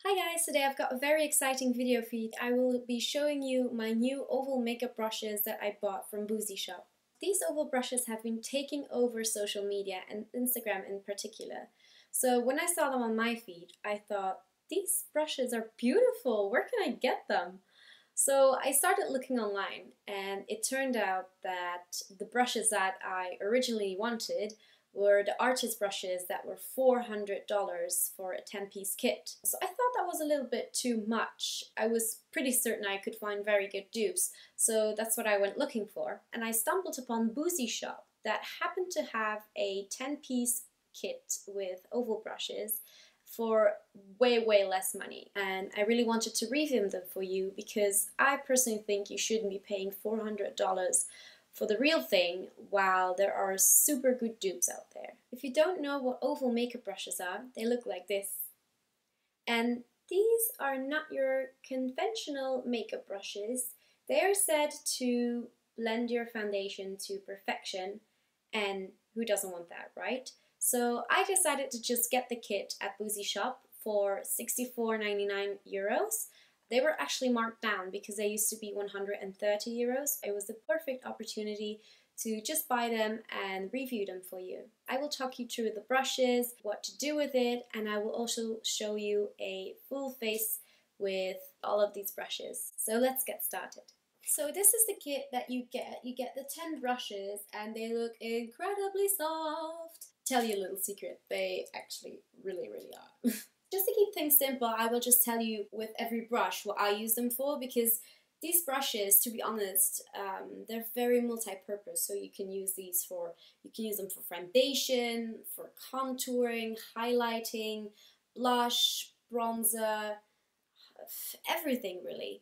Hi guys, today I've got a very exciting video feed. I will be showing you my new oval makeup brushes that I bought from Boozyshop. These oval brushes have been taking over social media and Instagram in particular. So when I saw them on my feed, I thought, these brushes are beautiful, where can I get them? So I started looking online and it turned out that the brushes that I originally wanted were the artist brushes that were $400 for a 10-piece kit. So I thought that was a little bit too much. I was pretty certain I could find very good dupes, so that's what I went looking for. And I stumbled upon Boozyshop that happened to have a 10-piece kit with oval brushes for way less money, and I really wanted to review them for you because I personally think you shouldn't be paying $400 for the real thing while there are super good dupes out there. If you don't know what oval makeup brushes are, they look like this. And these are not your conventional makeup brushes. They are said to blend your foundation to perfection, and who doesn't want that, right? So I decided to just get the kit at Boozyshop for €64.99. They were actually marked down because they used to be €130. It was the perfect opportunity to just buy them and review them for you. I will talk you through the brushes, what to do with it, and I will also show you a full face with all of these brushes. So let's get started. So this is the kit that you get. You get the 10 brushes and they look incredibly soft. Tell you a little secret, they actually really are. Just to keep things simple, I will just tell you with every brush what I use them for, because these brushes, to be honest, they're very multi-purpose. So you can use them for foundation, for contouring, highlighting, blush, bronzer, everything really.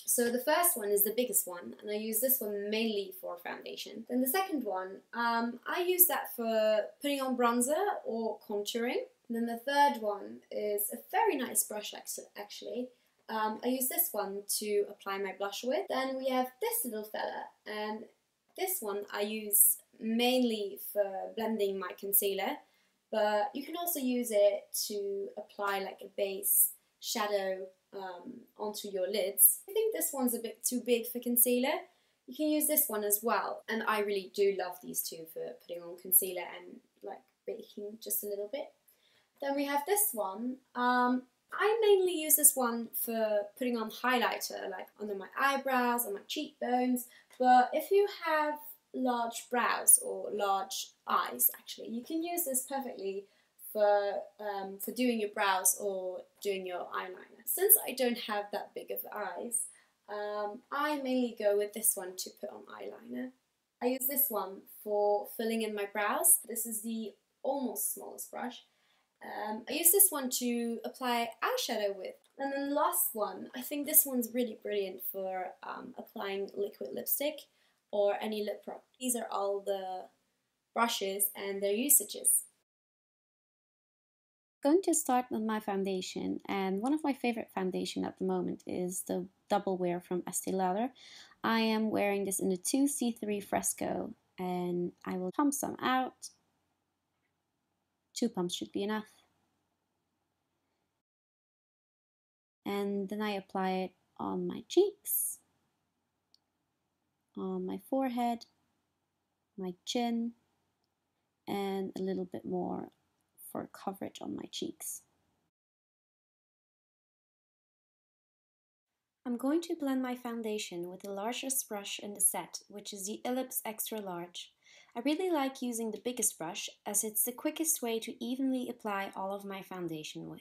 So the first one is the biggest one, and I use this one mainly for foundation. Then the second one, I use that for putting on bronzer or contouring. And then the third one is a very nice brush actually. I use this one to apply my blush with. Then we have this little fella, and this one I use mainly for blending my concealer, but you can also use it to apply like a base shadow onto your lids. I think this one's a bit too big for concealer. You can use this one as well, and I really do love these two for putting on concealer and like baking just a little bit. Then we have this one. I mainly use this one for putting on highlighter, like under my eyebrows, on my cheekbones, but if you have large brows or large eyes, actually, you can use this perfectly for doing your brows or doing your eyeliner. Since I don't have that big of eyes, I mainly go with this one to put on eyeliner. I use this one for filling in my brows. This is the almost smallest brush. I use this one to apply eyeshadow with. And then the last one, I think this one's really brilliant for applying liquid lipstick or any lip product. These are all the brushes and their usages. Going to start with my foundation, and one of my favorite foundation at the moment is the Double Wear from Estee Lauder. I am wearing this in the 2C3 Fresco, and I will pump some out. 2 pumps should be enough. And then I apply it on my cheeks, on my forehead, my chin, and a little bit more for coverage on my cheeks. I'm going to blend my foundation with the largest brush in the set, which is the ELYPSE Extra Large. I really like using the biggest brush as it's the quickest way to evenly apply all of my foundation with.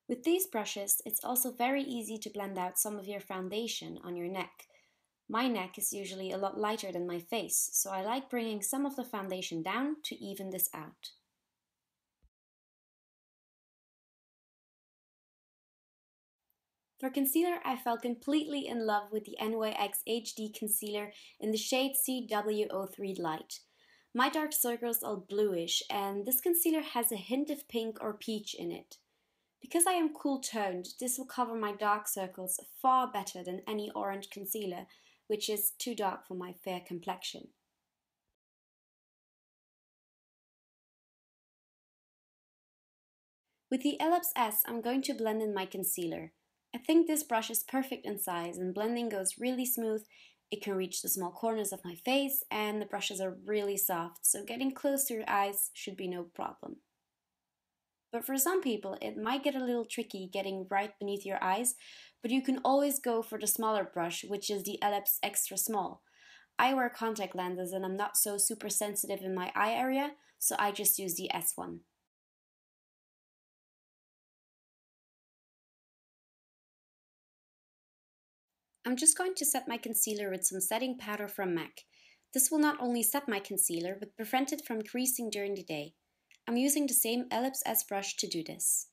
With these brushes, it's also very easy to blend out some of your foundation on your neck. My neck is usually a lot lighter than my face, so I like bringing some of the foundation down to even this out. For concealer, I fell completely in love with the NYX HD Concealer in the shade CW03 Light. My dark circles are bluish, and this concealer has a hint of pink or peach in it. Because I am cool toned, this will cover my dark circles far better than any orange concealer, which is too dark for my fair complexion. With the ELYPSE S, I'm going to blend in my concealer. I think this brush is perfect in size and blending goes really smooth. It can reach the small corners of my face and the brushes are really soft, so getting close to your eyes should be no problem. But for some people, it might get a little tricky getting right beneath your eyes, but you can always go for the smaller brush, which is the ELYPSE Extra Small. I wear contact lenses and I'm not so super sensitive in my eye area, so I just use the S one. I'm just going to set my concealer with some setting powder from MAC. This will not only set my concealer, but prevent it from creasing during the day. I'm using the same ELYPSE S brush to do this.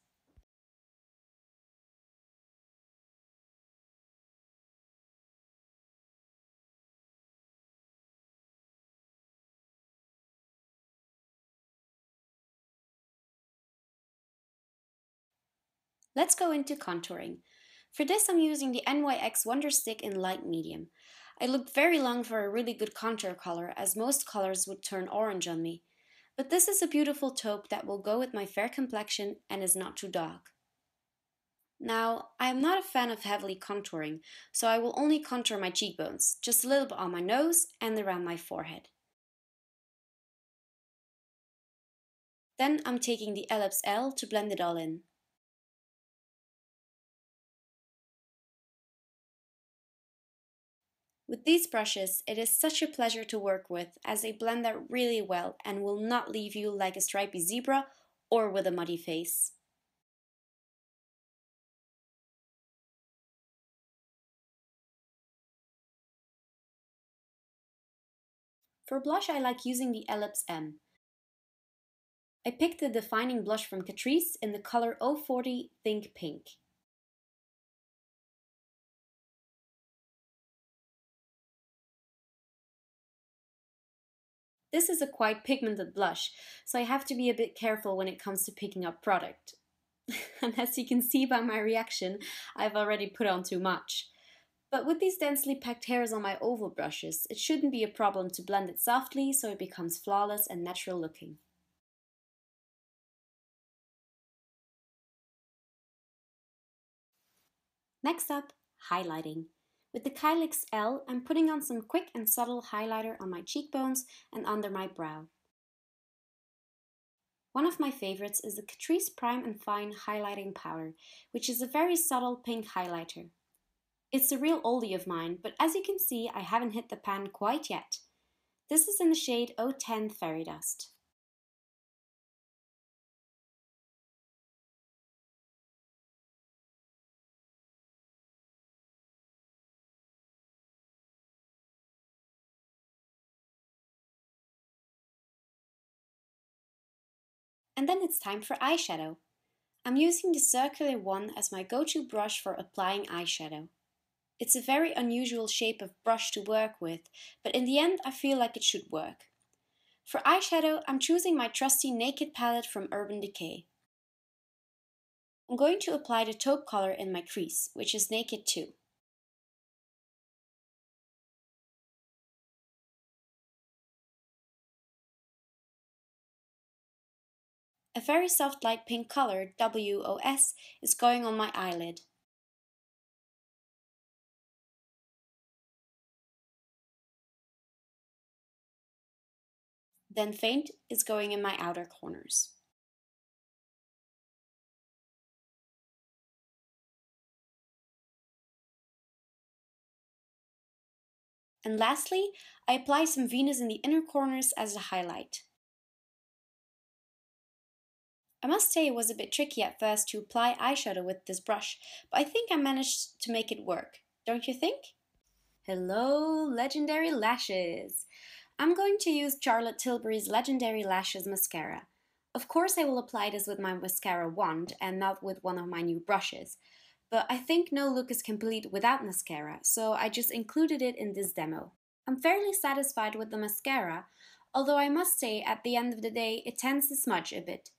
Let's go into contouring. For this I'm using the NYX Wonder Stick in light medium. I looked very long for a really good contour color as most colors would turn orange on me. But this is a beautiful taupe that will go with my fair complexion and is not too dark. Now, I am not a fan of heavily contouring, so I will only contour my cheekbones, just a little bit on my nose and around my forehead. Then I'm taking the ELYPSE L to blend it all in. With these brushes, it is such a pleasure to work with as they blend out really well and will not leave you like a stripy zebra or with a muddy face. For blush, I like using the ELYPSE M. I picked the defining blush from Catrice in the color 040 Think Pink. This is a quite pigmented blush, so I have to be a bit careful when it comes to picking up product. And as you can see by my reaction, I've already put on too much. But with these densely packed hairs on my oval brushes, it shouldn't be a problem to blend it softly so it becomes flawless and natural looking. Next up, highlighting. With the KYLIX L, I'm putting on some quick and subtle highlighter on my cheekbones and under my brow. One of my favorites is the Catrice Prime and Fine Highlighting Powder, which is a very subtle pink highlighter. It's a real oldie of mine, but as you can see, I haven't hit the pan quite yet. This is in the shade 010 Fairy Dust. And then it's time for eyeshadow. I'm using the circular one as my go-to brush for applying eyeshadow. It's a very unusual shape of brush to work with, but in the end I feel like it should work. For eyeshadow, I'm choosing my trusty Naked palette from Urban Decay. I'm going to apply the taupe color in my crease, which is Naked too. A very soft light pink color, WOS, is going on my eyelid. Then Faint is going in my outer corners. And lastly, I apply some Venus in the inner corners as a highlight. I must say it was a bit tricky at first to apply eyeshadow with this brush, but I think I managed to make it work. Don't you think? Hello, legendary lashes! I'm going to use Charlotte Tilbury's Legendary Lashes Mascara. Of course I will apply this with my mascara wand and not with one of my new brushes, but I think no look is complete without mascara, so I just included it in this demo. I'm fairly satisfied with the mascara, although I must say at the end of the day it tends to smudge a bit.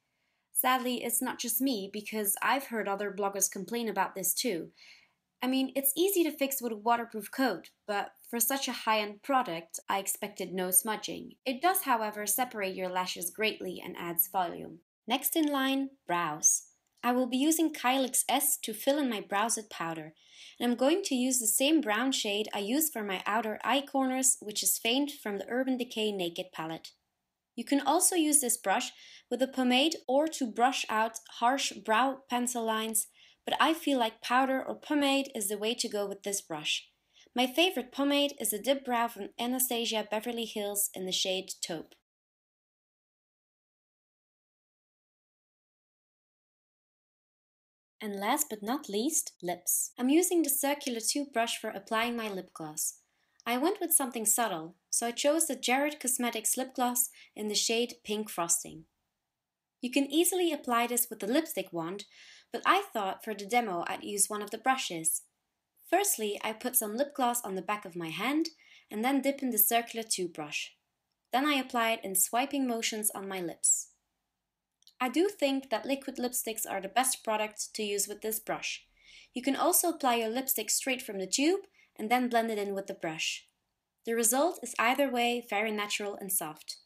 Sadly, it's not just me, because I've heard other bloggers complain about this too. I mean, it's easy to fix with a waterproof coat, but for such a high-end product, I expected no smudging. It does, however, separate your lashes greatly and adds volume. Next in line, brows. I will be using KYLIX S to fill in my brows with powder, and I'm going to use the same brown shade I used for my outer eye corners, which is Faint from the Urban Decay Naked palette. You can also use this brush with a pomade or to brush out harsh brow pencil lines, but I feel like powder or pomade is the way to go with this brush. My favorite pomade is a Dip Brow from Anastasia Beverly Hills in the shade Taupe. And last but not least, lips. I'm using the circular tube brush for applying my lip gloss. I went with something subtle, so I chose the Jared Cosmetics lip gloss in the shade Pink Frosting. You can easily apply this with the lipstick wand, but I thought for the demo I'd use one of the brushes. Firstly, I put some lip gloss on the back of my hand and then dip in the circular tube brush. Then I apply it in swiping motions on my lips. I do think that liquid lipsticks are the best product to use with this brush. You can also apply your lipstick straight from the tube and then blend it in with the brush. The result is either way very natural and soft.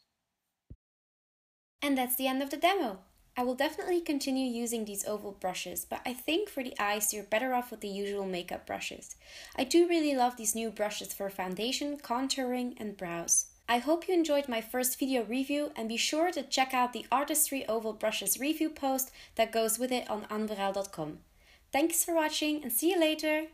And that's the end of the demo. I will definitely continue using these oval brushes, but I think for the eyes you're better off with the usual makeup brushes. I do really love these new brushes for foundation, contouring and brows. I hope you enjoyed my first video review, and be sure to check out the Artistry Oval Brushes review post that goes with it on Anverelle.com. Thanks for watching and see you later!